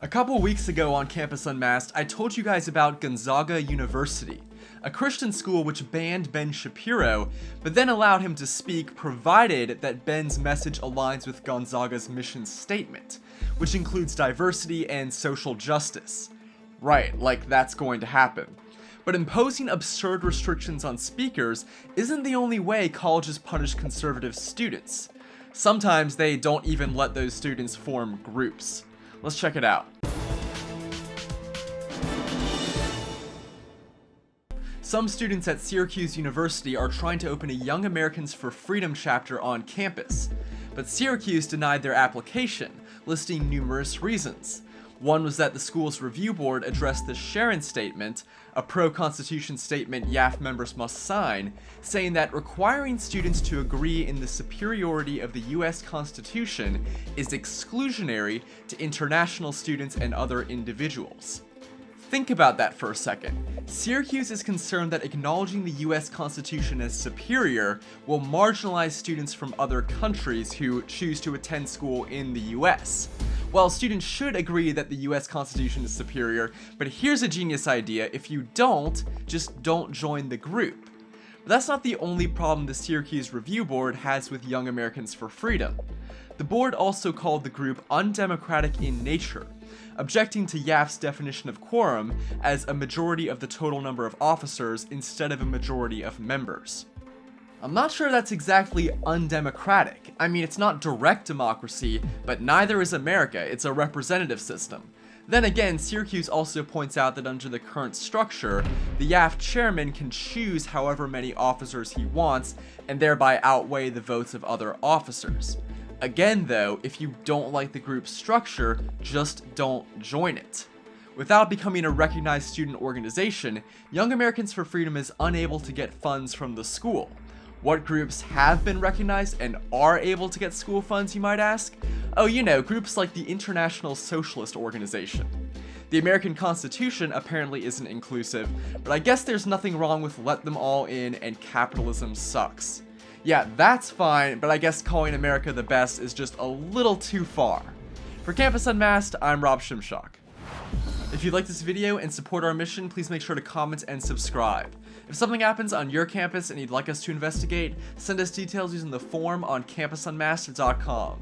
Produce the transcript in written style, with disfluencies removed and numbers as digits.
A couple weeks ago on Campus Unmasked, I told you guys about Gonzaga University, a Christian school which banned Ben Shapiro, but then allowed him to speak provided that Ben's message aligns with Gonzaga's mission statement, which includes diversity and social justice. Right, like that's going to happen. But imposing absurd restrictions on speakers isn't the only way colleges punish conservative students. Sometimes they don't even let those students form groups. Let's check it out. Some students at Syracuse University are trying to open a Young Americans for Freedom chapter on campus, but Syracuse denied their application, listing numerous reasons. One was that the school's review board addressed the Sharon Statement, a pro-constitution statement YAF members must sign, saying that requiring students to agree in the superiority of the US Constitution is exclusionary to international students and other individuals. Think about that for a second. Syracuse is concerned that acknowledging the US Constitution as superior will marginalize students from other countries who choose to attend school in the US. Well, students should agree that the US Constitution is superior, but here's a genius idea: if you don't, just don't join the group. But that's not the only problem the Syracuse Review Board has with Young Americans for Freedom. The board also called the group undemocratic in nature, objecting to YAF's definition of quorum as a majority of the total number of officers instead of a majority of members. I'm not sure that's exactly undemocratic. I mean, it's not direct democracy, but neither is America. It's a representative system. Then again, Syracuse also points out that under the current structure, the YAF chairman can choose however many officers he wants and thereby outweigh the votes of other officers. Again though, if you don't like the group's structure, just don't join it. Without becoming a recognized student organization, Young Americans for Freedom is unable to get funds from the school. What groups have been recognized and are able to get school funds, you might ask? Oh, you know, groups like the International Socialist Organization. The American Constitution apparently isn't inclusive, but I guess there's nothing wrong with let them all in and capitalism sucks. Yeah, that's fine, but I guess calling America the best is just a little too far. For Campus Unmasked, I'm Rob Shimshock. If you like this video and support our mission, please make sure to comment and subscribe. If something happens on your campus and you'd like us to investigate, send us details using the form on campusunmasked.com.